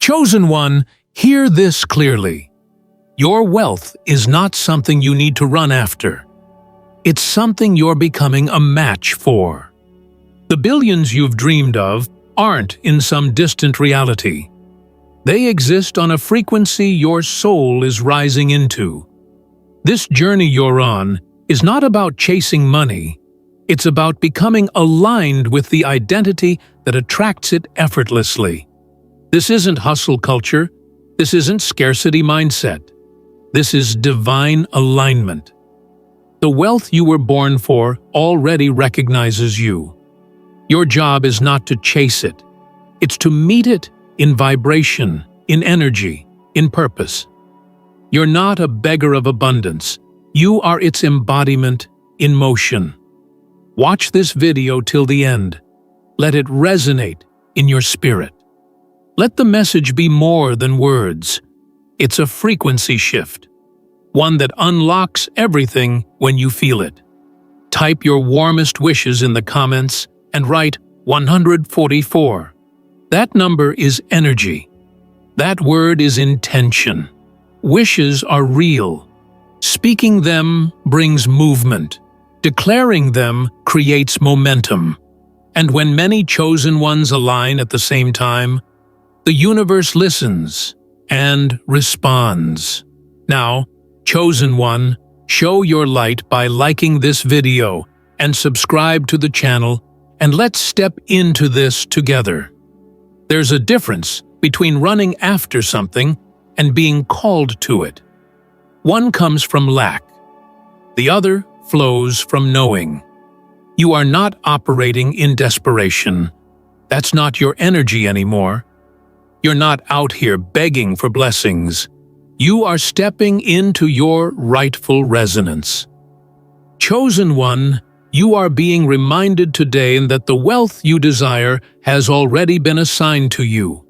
Chosen one, hear this clearly. Your wealth is not something you need to run after. It's something you're becoming a match for. The billions you've dreamed of aren't in some distant reality. They exist on a frequency your soul is rising into. This journey you're on is not about chasing money. It's about becoming aligned with the identity that attracts it effortlessly. This isn't hustle culture. This isn't scarcity mindset. This is divine alignment. The wealth you were born for already recognizes you. Your job is not to chase it. It's to meet it in vibration, in energy, in purpose. You're not a beggar of abundance. You are its embodiment in motion. Watch this video till the end. Let it resonate in your spirit. Let the message be more than words. It's a frequency shift, one that unlocks everything when you feel it. Type your warmest wishes in the comments and write 144. That number is energy. That word is intention. Wishes are real. Speaking them brings movement. Declaring them creates momentum. And when many chosen ones align at the same time, the universe listens and responds. Now, chosen one, show your light by liking this video and subscribe to the channel, and let's step into this together. There's a difference between running after something and being called to it. One comes from lack. The other flows from knowing. You are not operating in desperation. That's not your energy anymore. You're not out here begging for blessings. You are stepping into your rightful resonance. Chosen one, you are being reminded today that the wealth you desire has already been assigned to you.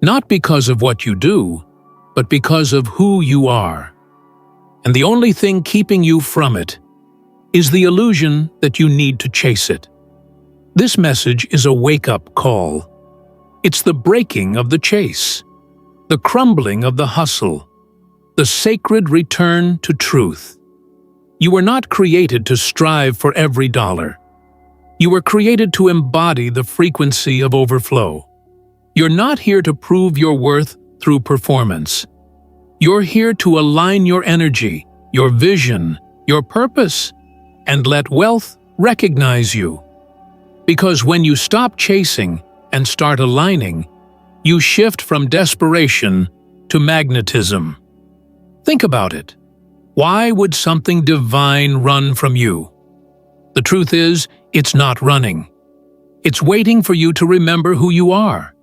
Not because of what you do, but because of who you are. And the only thing keeping you from it is the illusion that you need to chase it. This message is a wake-up call. It's the breaking of the chase, the crumbling of the hustle, the sacred return to truth. You were not created to strive for every dollar. You were created to embody the frequency of overflow. You're not here to prove your worth through performance. You're here to align your energy, your vision, your purpose, and let wealth recognize you. Because when you stop chasing and start aligning, you shift from desperation to magnetism. Think about it. Why would something divine run from you? The truth is, it's not running. It's waiting for you to remember who you are.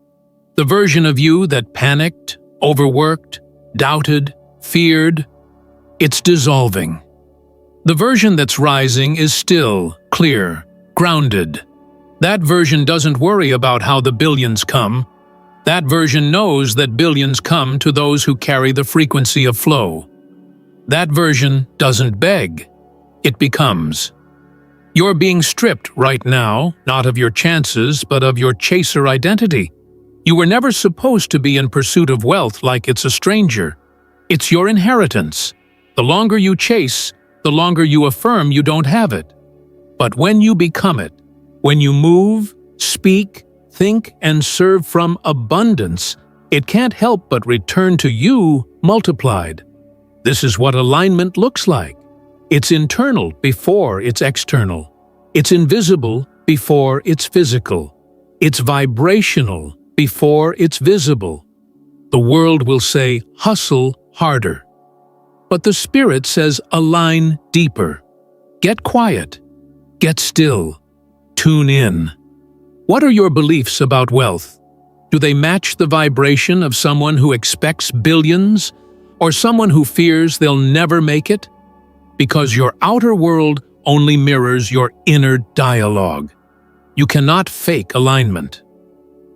The version of you that panicked, overworked, doubted, feared, it's dissolving. The version that's rising is still, clear, grounded. That version doesn't worry about how the billions come. That version knows that billions come to those who carry the frequency of flow. That version doesn't beg. It becomes. You're being stripped right now, not of your chances, but of your chaser identity. You were never supposed to be in pursuit of wealth like it's a stranger. It's your inheritance. The longer you chase, the longer you affirm you don't have it. But when you become it, when you move, speak, think, and serve from abundance, it can't help but return to you multiplied. This is what alignment looks like. It's internal before it's external. It's invisible before it's physical. It's vibrational before it's visible. The world will say, hustle harder. But the spirit says, align deeper. Get quiet. Get still. Tune in. What are your beliefs about wealth? Do they match the vibration of someone who expects billions, or someone who fears they'll never make it? Because your outer world only mirrors your inner dialogue. You cannot fake alignment.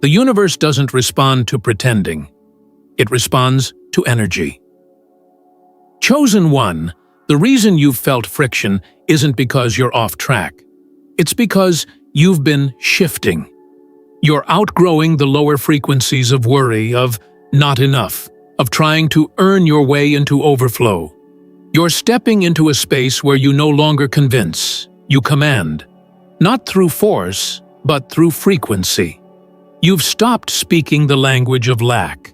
The universe doesn't respond to pretending. It responds to energy. Chosen one, the reason you've felt friction isn't because you're off track. It's because you've been shifting. You're outgrowing the lower frequencies of worry, of not enough, of trying to earn your way into overflow. You're stepping into a space where you no longer convince, you command. Not through force, but through frequency. You've stopped speaking the language of lack.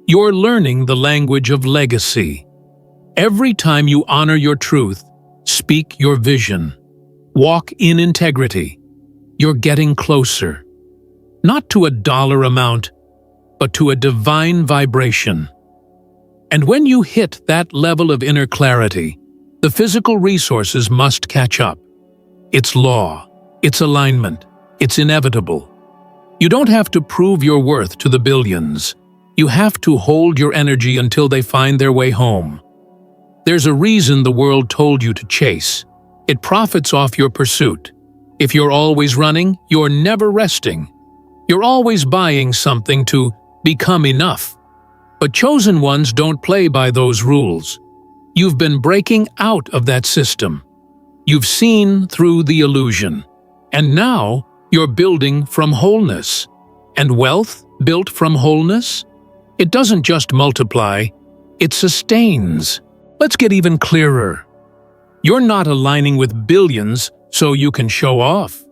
You're learning the language of legacy. Every time you honor your truth, speak your vision, walk in integrity, you're getting closer. Not to a dollar amount, but to a divine vibration. And when you hit that level of inner clarity, the physical resources must catch up. It's law, it's alignment, it's inevitable. You don't have to prove your worth to the billions. You have to hold your energy until they find their way home. There's a reason the world told you to chase. It profits off your pursuit. If you're always running, you're never resting. You're always buying something to become enough. But chosen ones don't play by those rules. You've been breaking out of that system. You've seen through the illusion. And now you're building from wholeness. And wealth built from wholeness? It doesn't just multiply, it sustains. Let's get even clearer. You're not aligning with billions so you can show off.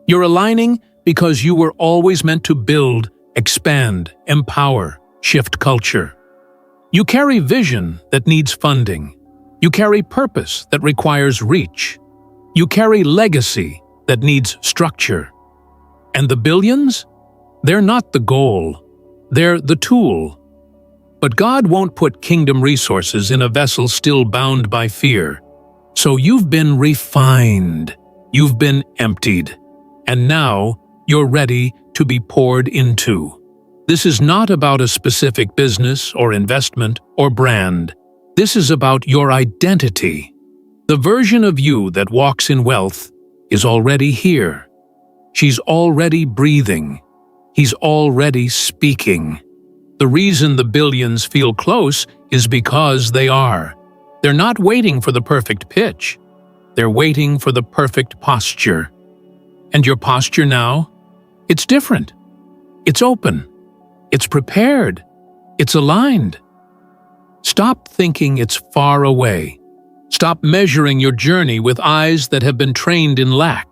You're aligning because you were always meant to build, expand, empower, shift culture. You carry vision that needs funding. You carry purpose that requires reach. You carry legacy that needs structure. And the billions? They're not the goal. They're the tool. But God won't put kingdom resources in a vessel still bound by fear. So you've been refined. You've been emptied. And now you're ready to be poured into. This is not about a specific business or investment or brand. This is about your identity. The version of you that walks in wealth is already here. She's already breathing. He's already speaking. The reason the billions feel close is because they are. They're not waiting for the perfect pitch. They're waiting for the perfect posture. And your posture now? It's different. It's open. It's prepared. It's aligned. Stop thinking it's far away. Stop measuring your journey with eyes that have been trained in lack.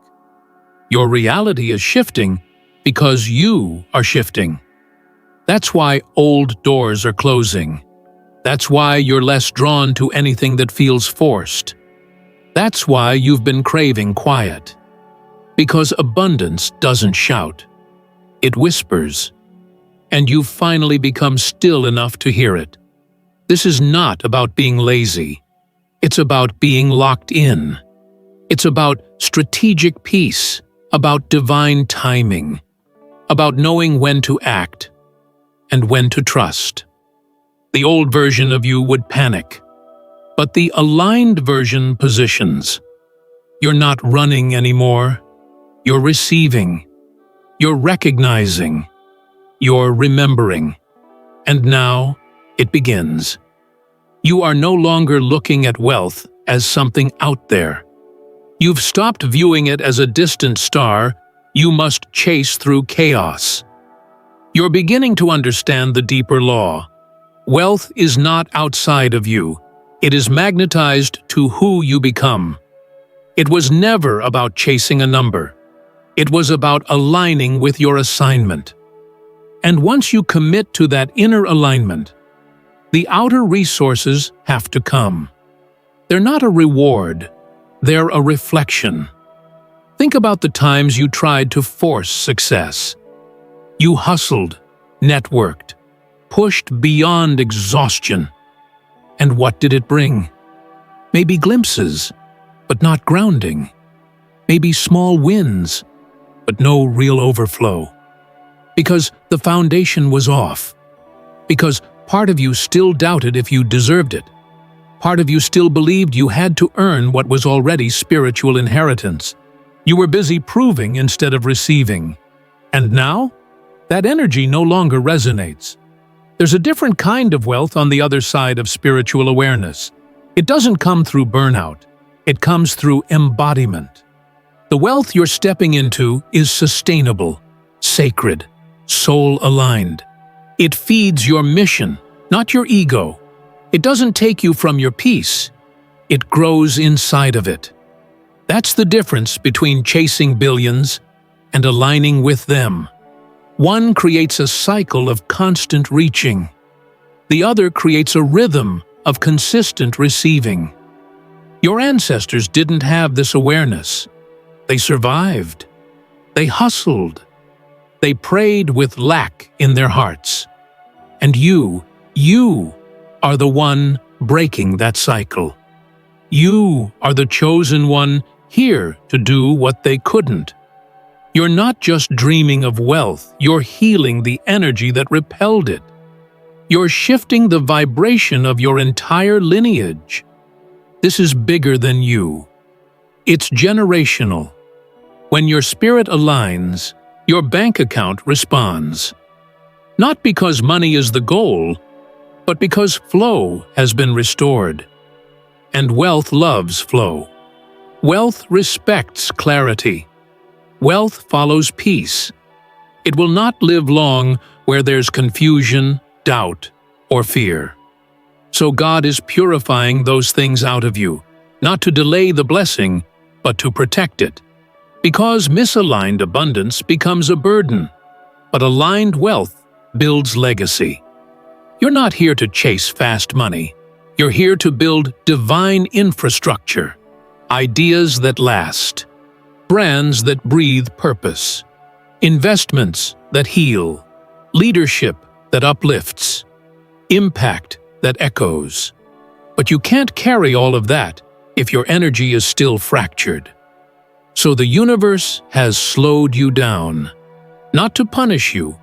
Your reality is shifting because you are shifting. That's why old doors are closing. That's why you're less drawn to anything that feels forced. That's why you've been craving quiet. Because abundance doesn't shout. It whispers. And you've finally become still enough to hear it. This is not about being lazy. It's about being locked in. It's about strategic peace, about divine timing, about knowing when to act and when to trust. The old version of you would panic, but the aligned version positions. You're not running anymore. You're receiving. You're recognizing. You're remembering. And now it begins. You are no longer looking at wealth as something out there. You've stopped viewing it as a distant star you must chase through chaos. You're beginning to understand the deeper law. Wealth is not outside of you. It is magnetized to who you become. It was never about chasing a number. It was about aligning with your assignment. And once you commit to that inner alignment, the outer resources have to come. They're not a reward. They're a reflection. Think about the times you tried to force success. You hustled, networked, pushed beyond exhaustion. And what did it bring? Maybe glimpses, but not grounding. Maybe small wins, but no real overflow. Because the foundation was off. Because part of you still doubted if you deserved it. Part of you still believed you had to earn what was already spiritual inheritance. You were busy proving instead of receiving. And now, that energy no longer resonates. There's a different kind of wealth on the other side of spiritual awareness. It doesn't come through burnout. It comes through embodiment. The wealth you're stepping into is sustainable. sacred, soul-aligned. It feeds your mission, not your ego. It doesn't take you from your peace. It grows inside of it. That's the difference between chasing billions and aligning with them. One creates a cycle of constant reaching. The other creates a rhythm of consistent receiving. Your ancestors didn't have this awareness. They survived. They hustled. They prayed with lack in their hearts. And you are the one breaking that cycle. You are the chosen one here to do what they couldn't. You're not just dreaming of wealth, you're healing the energy that repelled it. You're shifting the vibration of your entire lineage. This is bigger than you. It's generational. When your spirit aligns, your bank account responds. Not because money is the goal, but because flow has been restored. And wealth loves flow. Wealth respects clarity. Wealth follows peace. It will not live long where there's confusion, doubt, or fear. So God is purifying those things out of you, not to delay the blessing, but to protect it. Because misaligned abundance becomes a burden, but aligned wealth builds legacy. You're not here to chase fast money. You're here to build divine infrastructure, ideas that last, brands that breathe purpose, investments that heal, leadership that uplifts, impact that echoes. But you can't carry all of that if your energy is still fractured. So the universe has slowed you down, not to punish you,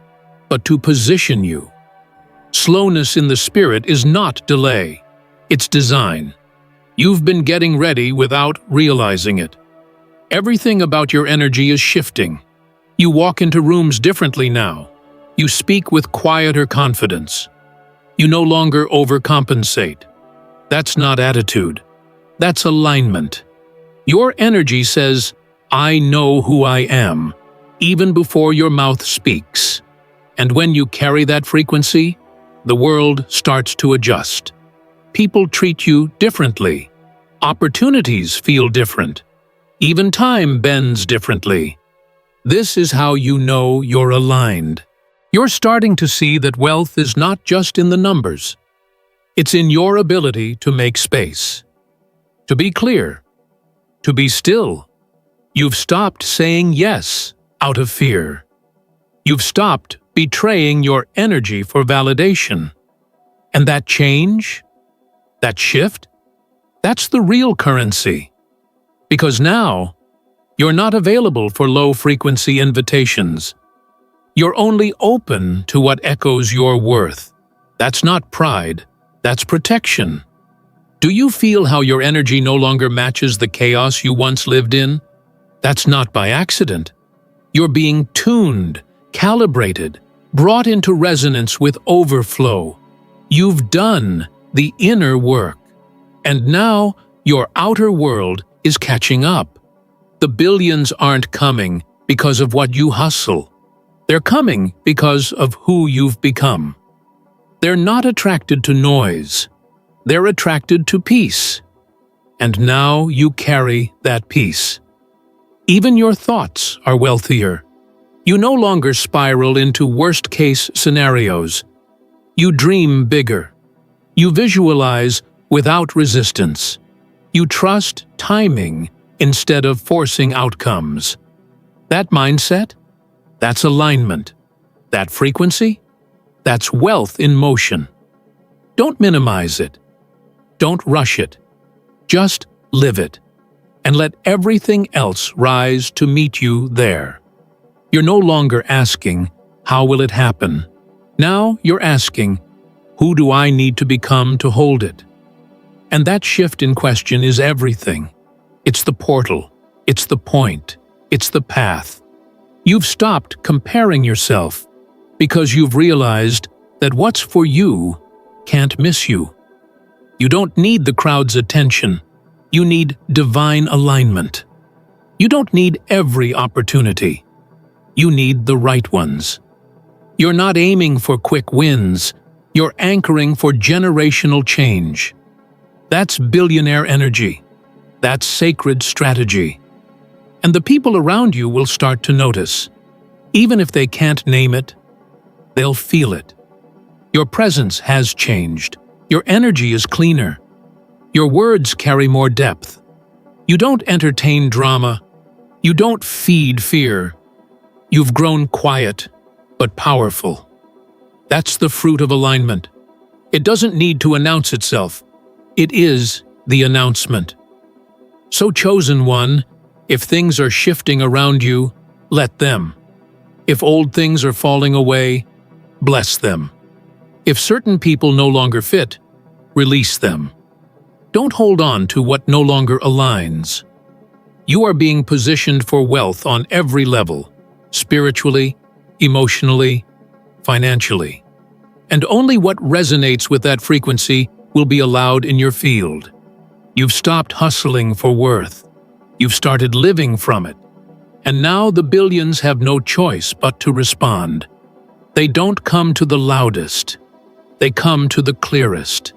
but to position you. Slowness in the spirit is not delay, it's design. You've been getting ready without realizing it. Everything about your energy is shifting. You walk into rooms differently now. You speak with quieter confidence. You no longer overcompensate. That's not attitude. That's alignment. Your energy says, I know who I am, even before your mouth speaks. And when you carry that frequency, the world starts to adjust. People treat you differently. Opportunities feel different. Even time bends differently. This is how you know you're aligned. You're starting to see that wealth is not just in the numbers. It's in your ability to make space, to be clear, to be still. You've stopped saying yes out of fear. You've stopped betraying your energy for validation. And that change, that shift, that's the real currency. Because now, you're not available for low-frequency invitations. You're only open to what echoes your worth. That's not pride, that's protection. Do you feel how your energy no longer matches the chaos you once lived in? That's not by accident. You're being tuned, calibrated, brought into resonance with overflow. You've done the inner work. And now, your outer world is catching up. The billions aren't coming because of what you hustle. They're coming because of who you've become. They're not attracted to noise. They're attracted to peace. And now you carry that peace. Even your thoughts are wealthier. You no longer spiral into worst-case scenarios. You dream bigger. You visualize without resistance. You trust timing instead of forcing outcomes. That mindset, that's alignment. That frequency, that's wealth in motion. Don't minimize it. Don't rush it. Just live it. And let everything else rise to meet you there. You're no longer asking, how will it happen? Now you're asking, who do I need to become to hold it? And that shift in question is everything. It's the portal. It's the point. It's the path. You've stopped comparing yourself because you've realized that what's for you can't miss you. You don't need the crowd's attention. You need divine alignment. You don't need every opportunity. You need the right ones. You're not aiming for quick wins. You're anchoring for generational change. That's billionaire energy. That's sacred strategy. And the people around you will start to notice. Even if they can't name it, they'll feel it. Your presence has changed. Your energy is cleaner. Your words carry more depth. You don't entertain drama. You don't feed fear. You've grown quiet, but powerful. That's the fruit of alignment. It doesn't need to announce itself. It is the announcement. So, chosen one, if things are shifting around you, let them. If old things are falling away, bless them. If certain people no longer fit, release them. Don't hold on to what no longer aligns. You are being positioned for wealth on every level, spiritually, emotionally, financially. And only what resonates with that frequency will be allowed in your field. You've stopped hustling for worth. You've started living from it. And now the billions have no choice but to respond. They don't come to the loudest. They come to the clearest,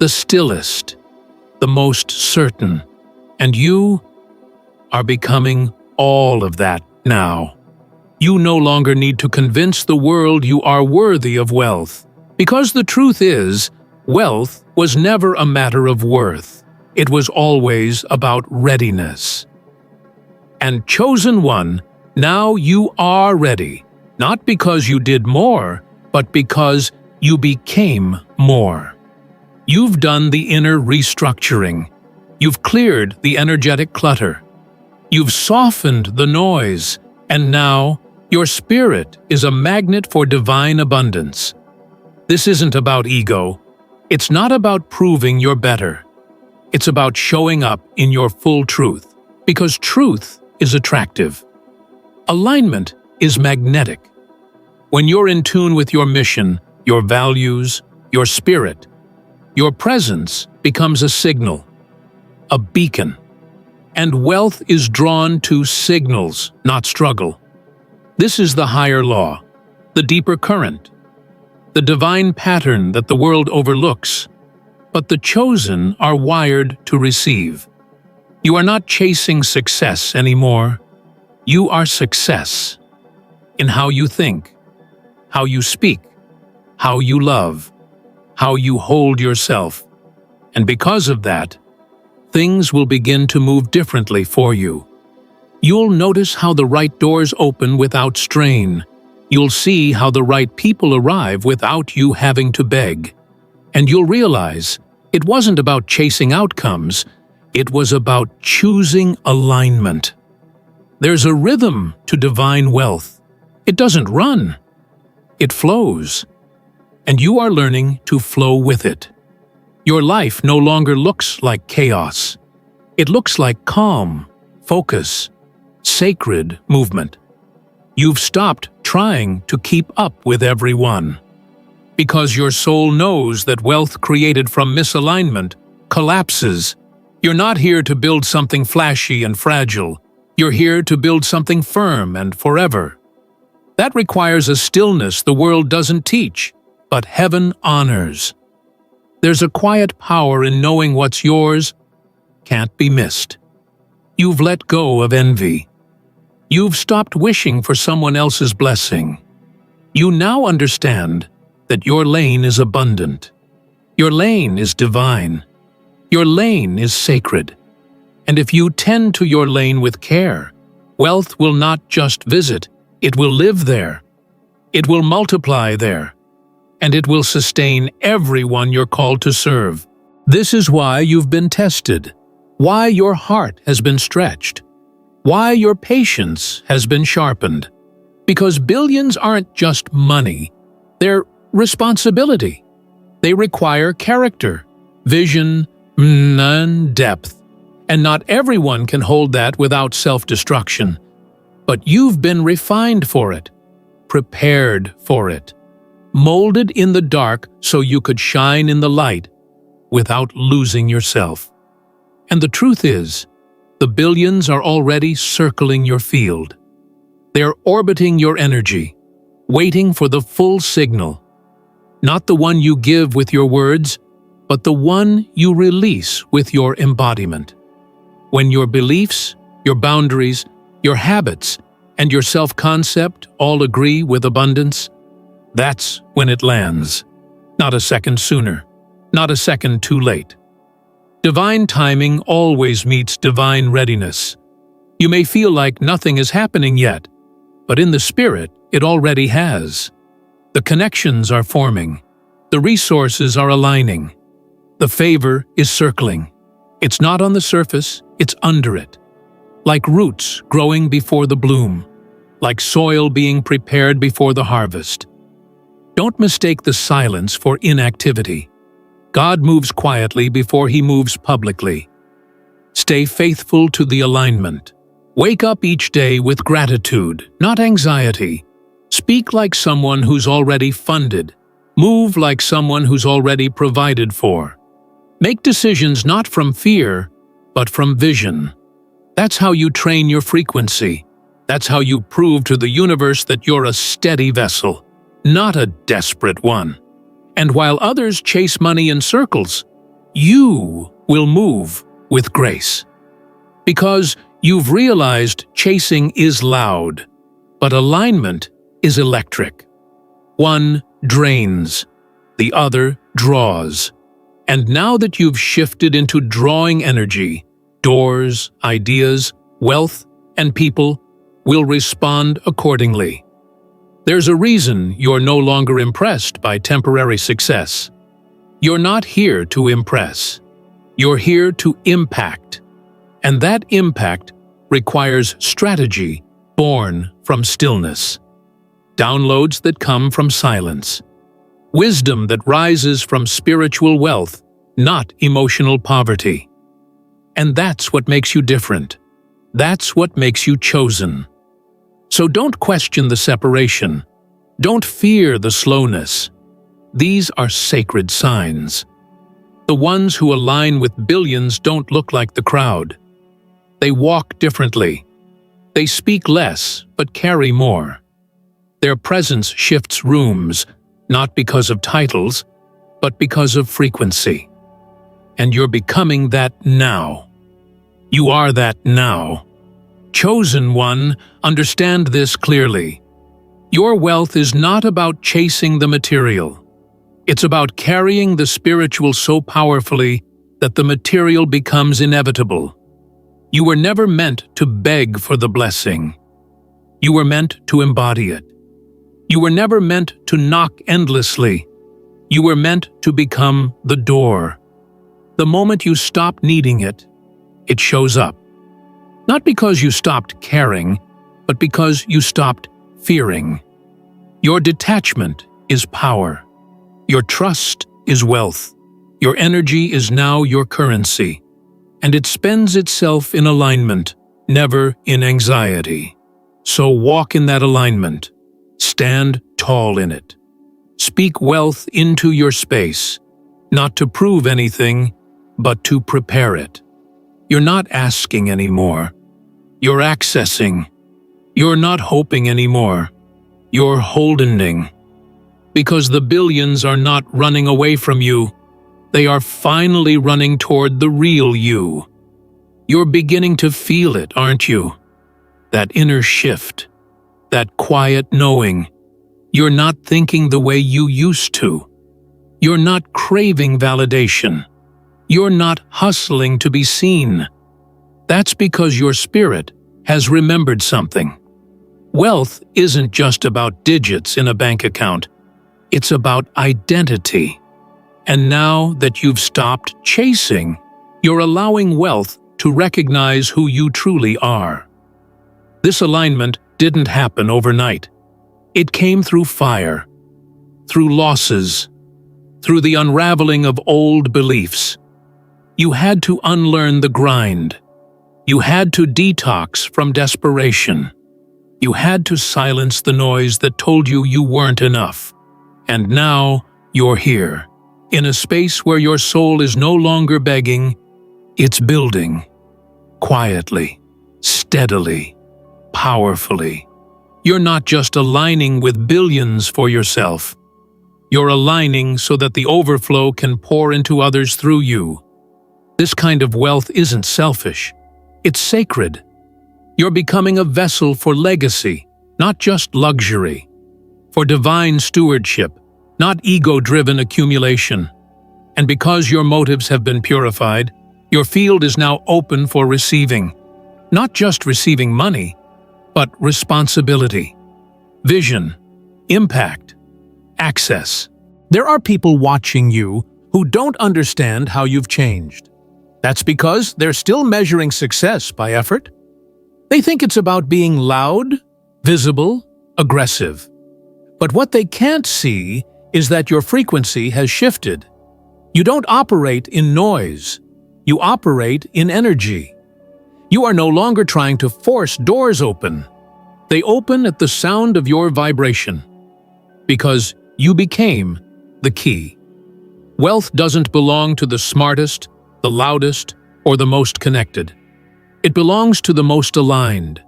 the stillest, the most certain. And you are becoming all of that now. You no longer need to convince the world you are worthy of wealth. Because the truth is, wealth was never a matter of worth. It was always about readiness. And chosen one, now you are ready, not because you did more, but because you became more. You've done the inner restructuring. You've cleared the energetic clutter. You've softened the noise, and now your spirit is a magnet for divine abundance. This isn't about ego. It's not about proving you're better. It's about showing up in your full truth, because truth is attractive. Alignment is magnetic. When you're in tune with your mission, your values, your spirit, your presence becomes a signal, a beacon. And wealth is drawn to signals, not struggle. This is the higher law, the deeper current, the divine pattern that the world overlooks. But the chosen are wired to receive. You are not chasing success anymore. You are success in how you think, how you speak, how you love, how you hold yourself. And because of that, things will begin to move differently for you. You'll notice how the right doors open without strain. You'll see how the right people arrive without you having to beg. And you'll realize it wasn't about chasing outcomes, it was about choosing alignment. There's a rhythm to divine wealth. It doesn't run, it flows. And you are learning to flow with it. Your life no longer looks like chaos. It looks like calm, focus, sacred movement. You've stopped trying to keep up with everyone. Because your soul knows that wealth created from misalignment collapses. You're not here to build something flashy and fragile. You're here to build something firm and forever. That requires a stillness the world doesn't teach, but heaven honors. There's a quiet power in knowing what's yours can't be missed. You've let go of envy. You've stopped wishing for someone else's blessing. You now understand that your lane is abundant. Your lane is divine. Your lane is sacred. And if you tend to your lane with care, wealth will not just visit, it will live there. It will multiply there. And it will sustain everyone you're called to serve. This is why you've been tested, why your heart has been stretched, why your patience has been sharpened. Because billions aren't just money, they're responsibility. They require character, vision, and depth. And not everyone can hold that without self-destruction. But you've been refined for it, prepared for it, molded in the dark so you could shine in the light without losing yourself. And the truth is, the billions are already circling your field. They're orbiting your energy, waiting for the full signal. Not the one you give with your words, but the one you release with your embodiment. When your beliefs, your boundaries, your habits, and your self-concept all agree with abundance, that's when it lands. Not a second sooner, not a second too late. Divine timing always meets divine readiness. You may feel like nothing is happening yet, but in the spirit, it already has. The connections are forming. The resources are aligning. The favor is circling. It's not on the surface, it's under it. Like roots growing before the bloom. Like soil being prepared before the harvest. Don't mistake the silence for inactivity. God moves quietly before He moves publicly. Stay faithful to the alignment. Wake up each day with gratitude, not anxiety. Speak like someone who's already funded. Move like someone who's already provided for. Make decisions not from fear, but from vision. That's how you train your frequency. That's how you prove to the universe that you're a steady vessel, not a desperate one. And while others chase money in circles, you will move with grace. Because you've realized chasing is loud, but alignment is electric. One drains, the other draws. And now that you've shifted into drawing energy, doors, ideas, wealth, and people will respond accordingly. There's a reason you're no longer impressed by temporary success. You're not here to impress. You're here to impact. And that impact requires strategy born from stillness. Downloads that come from silence. Wisdom that rises from spiritual wealth, not emotional poverty. And that's what makes you different. That's what makes you chosen. So don't question the separation. Don't fear the slowness. These are sacred signs. The ones who align with billions don't look like the crowd. They walk differently. They speak less, but carry more. Their presence shifts rooms, not because of titles, but because of frequency. And you're becoming that now. You are that now. Chosen one, understand this clearly. Your wealth is not about chasing the material. It's about carrying the spiritual so powerfully that the material becomes inevitable. You were never meant to beg for the blessing. You were meant to embody it. You were never meant to knock endlessly. You were meant to become the door. The moment you stop needing it, it shows up. Not because you stopped caring, but because you stopped fearing. Your detachment is power. Your trust is wealth. Your energy is now your currency. And it spends itself in alignment, never in anxiety. So walk in that alignment. Stand tall in it. Speak wealth into your space, not to prove anything, but to prepare it. You're not asking anymore. You're accessing. You're not hoping anymore. You're holdening. Because the billions are not running away from you. They are finally running toward the real you. You're beginning to feel it, aren't you? That inner shift. That quiet knowing. You're not thinking the way you used to. You're not craving validation. You're not hustling to be seen. That's because your spirit has remembered something. Wealth isn't just about digits in a bank account. It's about identity. And now that you've stopped chasing, you're allowing wealth to recognize who you truly are. This alignment didn't happen overnight. It came through fire, through losses, through the unraveling of old beliefs. You had to unlearn the grind. You had to detox from desperation. You had to silence the noise that told you you weren't enough. And now you're here, in a space where your soul is no longer begging, it's building. Quietly, steadily, powerfully. You're not just aligning with billions for yourself. You're aligning so that the overflow can pour into others through you. This kind of wealth isn't selfish. It's sacred. You're becoming a vessel for legacy, not just luxury. For divine stewardship, not ego-driven accumulation. And because your motives have been purified, your field is now open for receiving. Not just receiving money, but responsibility, vision, impact, access. There are people watching you who don't understand how you've changed. That's because they're still measuring success by effort. They think it's about being loud, visible, aggressive. But what they can't see is that your frequency has shifted. You don't operate in noise. You operate in energy. You are no longer trying to force doors open. They open at the sound of your vibration. Because you became the key. Wealth doesn't belong to the smartest, the loudest, or the most connected. It belongs to the most aligned.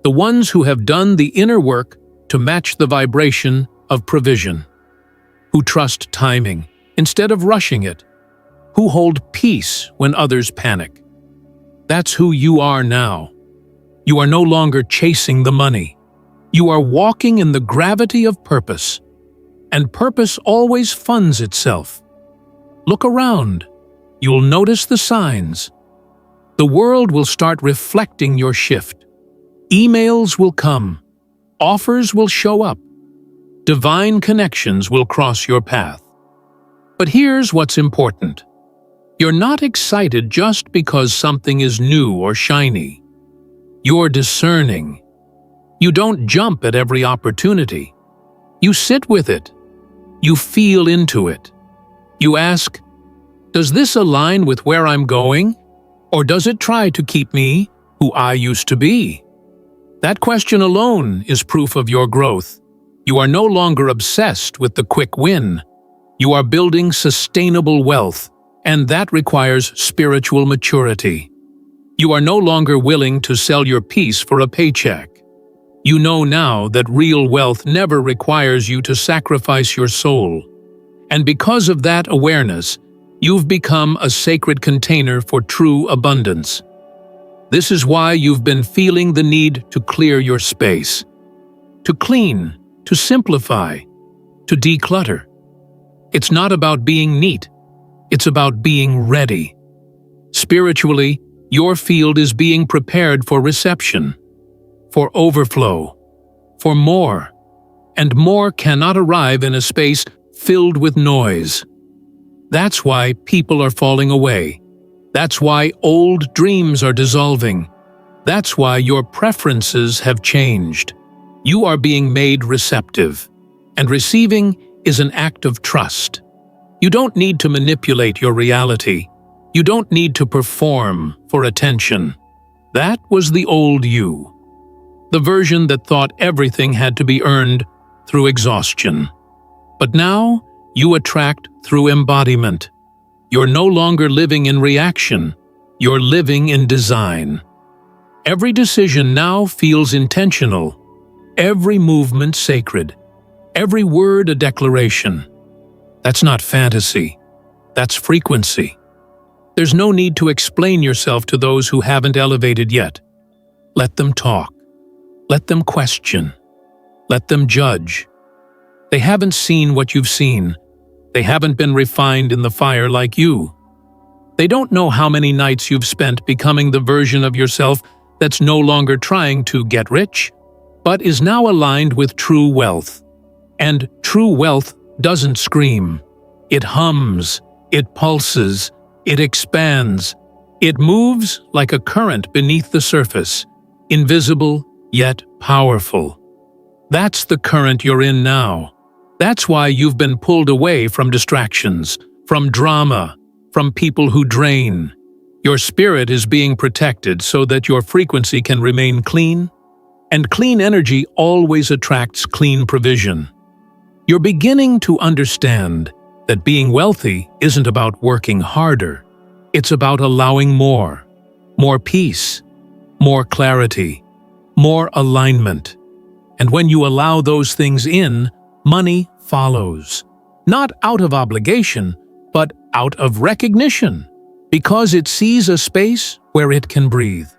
The ones who have done the inner work to match the vibration of provision. Who trust timing instead of rushing it. Who hold peace when others panic. That's who you are now. You are no longer chasing the money. You are walking in the gravity of purpose. And purpose always funds itself. Look around. You'll notice the signs. The world will start reflecting your shift. Emails will come. Offers will show up. Divine connections will cross your path. But here's what's important. You're not excited just because something is new or shiny. You're discerning. You don't jump at every opportunity. You sit with it. You feel into it. You ask, does this align with where I'm going? Or does it try to keep me who I used to be? That question alone is proof of your growth. You are no longer obsessed with the quick win. You are building sustainable wealth, and that requires spiritual maturity. You are no longer willing to sell your peace for a paycheck. You know now that real wealth never requires you to sacrifice your soul. And because of that awareness, you've become a sacred container for true abundance. This is why you've been feeling the need to clear your space. To clean, to simplify, to declutter. It's not about being neat. It's about being ready. Spiritually, your field is being prepared for reception, for overflow, for more. And more cannot arrive in a space filled with noise. That's why people are falling away. That's why old dreams are dissolving. That's why your preferences have changed. You are being made receptive. And receiving is an act of trust. You don't need to manipulate your reality. You don't need to perform for attention. That was the old you. The version that thought everything had to be earned through exhaustion. But now, you attract through embodiment. You're no longer living in reaction. You're living in design. Every decision now feels intentional. Every movement sacred. Every word a declaration. That's not fantasy. That's frequency. There's no need to explain yourself to those who haven't elevated yet. Let them talk. Let them question. Let them judge. They haven't seen what you've seen. They haven't been refined in the fire like you. They don't know how many nights you've spent becoming the version of yourself that's no longer trying to get rich, but is now aligned with true wealth. And true wealth doesn't scream. It hums, it pulses, it expands. It moves like a current beneath the surface, invisible yet powerful. That's the current you're in now. That's why you've been pulled away from distractions, from drama, from people who drain. Your spirit is being protected so that your frequency can remain clean, and clean energy always attracts clean provision. You're beginning to understand that being wealthy isn't about working harder. It's about allowing more peace, more clarity, more alignment. And when you allow those things in, money follows. Not out of obligation, but out of recognition, because it sees a space where it can breathe.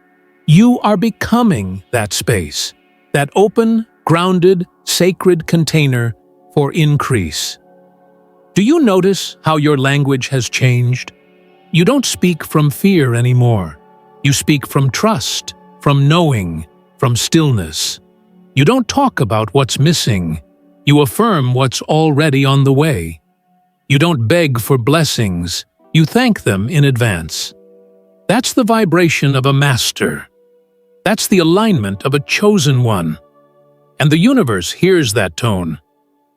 You are becoming that space, that open, grounded, sacred container for increase. Do you notice how your language has changed? You don't speak from fear anymore. You speak from trust, from knowing, from stillness. You don't talk about what's missing. You affirm what's already on the way. You don't beg for blessings. You thank them in advance. That's the vibration of a master. That's the alignment of a chosen one. And the universe hears that tone.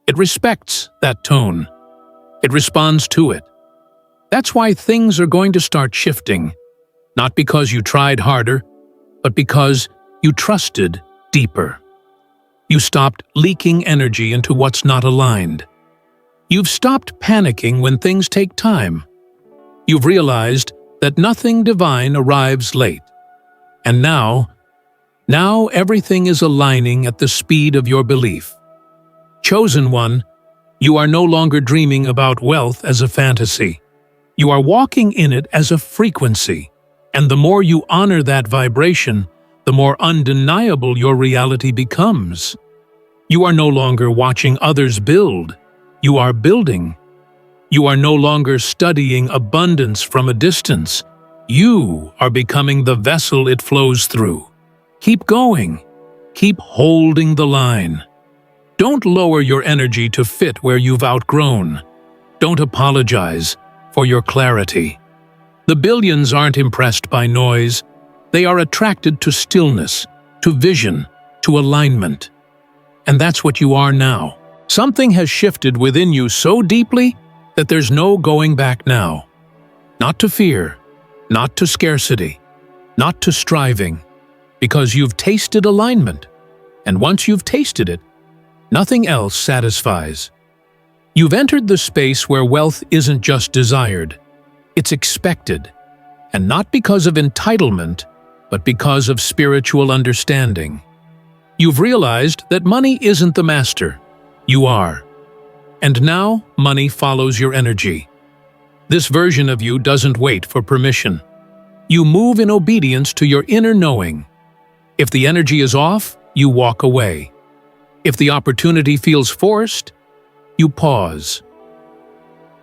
It respects that tone. It responds to it. That's why things are going to start shifting, not because you tried harder, but because you trusted deeper. You stopped leaking energy into what's not aligned. You've stopped panicking when things take time. You've realized that nothing divine arrives late. And now everything is aligning at the speed of your belief. Chosen one, you are no longer dreaming about wealth as a fantasy. You are walking in it as a frequency. And the more you honor that vibration, the more undeniable your reality becomes. You are no longer watching others build. You are building. You are no longer studying abundance from a distance. You are becoming the vessel it flows through. Keep going. Keep holding the line. Don't lower your energy to fit where you've outgrown. Don't apologize for your clarity. The billions aren't impressed by noise. They are attracted to stillness, to vision, to alignment. And that's what you are now. Something has shifted within you so deeply that there's no going back now. Not to fear, not to scarcity, not to striving, because you've tasted alignment. And once you've tasted it, nothing else satisfies. You've entered the space where wealth isn't just desired, it's expected. And not because of entitlement, but because of spiritual understanding. You've realized that money isn't the master. You are. And now, money follows your energy. This version of you doesn't wait for permission. You move in obedience to your inner knowing. If the energy is off, you walk away. If the opportunity feels forced, you pause.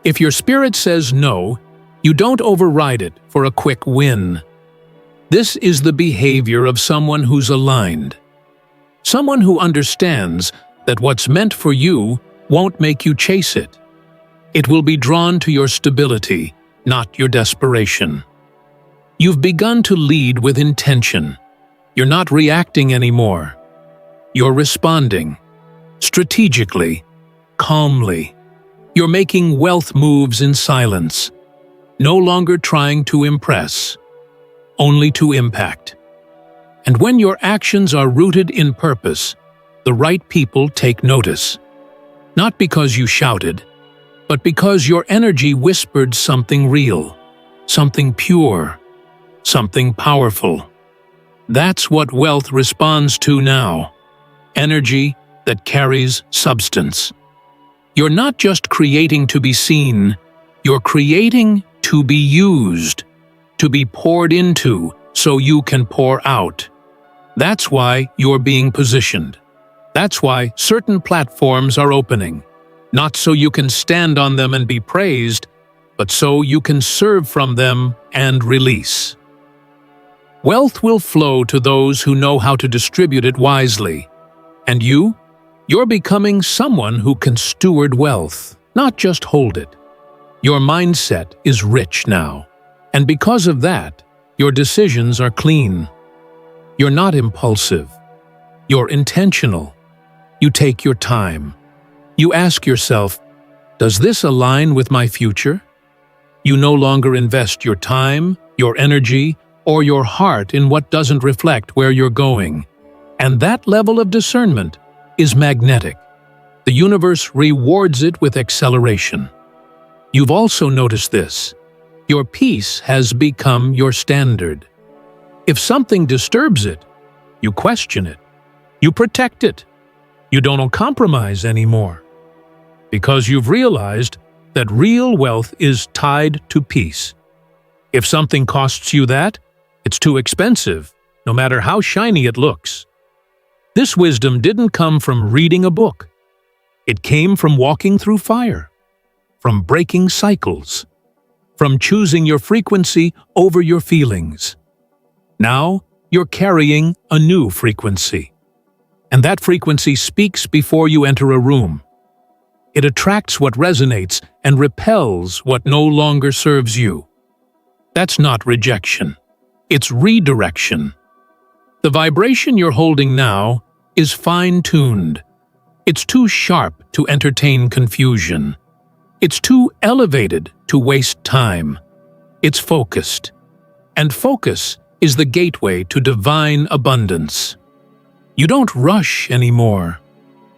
If your spirit says no, you don't override it for a quick win. This is the behavior of someone who's aligned. Someone who understands that what's meant for you won't make you chase it. It will be drawn to your stability, not your desperation. You've begun to lead with intention. You're not reacting anymore. You're responding. Strategically, calmly. You're making wealth moves in silence. No longer trying to impress, only to impact. And when your actions are rooted in purpose, the right people take notice. Not because you shouted, but because your energy whispered something real, something pure, something powerful. That's what wealth responds to now. Energy that carries substance. You're not just creating to be seen, you're creating to be used, to be poured into so you can pour out. That's why you're being positioned. That's why certain platforms are opening, not so you can stand on them and be praised, but so you can serve from them and release. Wealth will flow to those who know how to distribute it wisely. And you're becoming someone who can steward wealth, not just hold it. Your mindset is rich now, and because of that, your decisions are clean. You're not impulsive. You're intentional. You take your time. You ask yourself, does this align with my future? You no longer invest your time, your energy, or your heart in what doesn't reflect where you're going. And that level of discernment is magnetic. The universe rewards it with acceleration. You've also noticed this. Your peace has become your standard. If something disturbs it, you question it. You protect it. You don't compromise anymore. Because you've realized that real wealth is tied to peace. If something costs you that, it's too expensive, no matter how shiny it looks. This wisdom didn't come from reading a book. It came from walking through fire, from breaking cycles, from choosing your frequency over your feelings. Now, you're carrying a new frequency. And that frequency speaks before you enter a room. It attracts what resonates and repels what no longer serves you. That's not rejection. It's redirection. The vibration you're holding now is fine-tuned. It's too sharp to entertain confusion. It's too elevated to waste time. It's focused. And focus is the gateway to divine abundance. You don't rush anymore.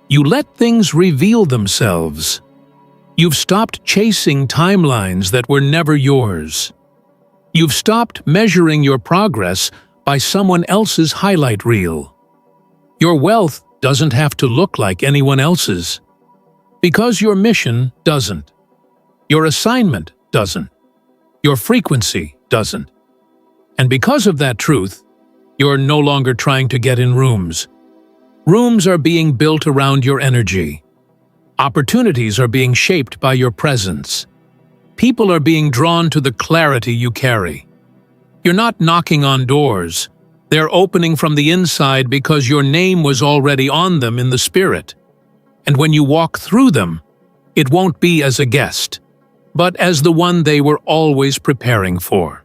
You let things reveal themselves. You've stopped chasing timelines that were never yours. You've stopped measuring your progress by someone else's highlight reel. Your wealth doesn't have to look like anyone else's. Because your mission doesn't. Your assignment doesn't. Your frequency doesn't. And because of that truth, you're no longer trying to get in rooms. Rooms are being built around your energy. Opportunities are being shaped by your presence. People are being drawn to the clarity you carry. You're not knocking on doors. They're opening from the inside because your name was already on them in the spirit. And when you walk through them, it won't be as a guest, but as the one they were always preparing for.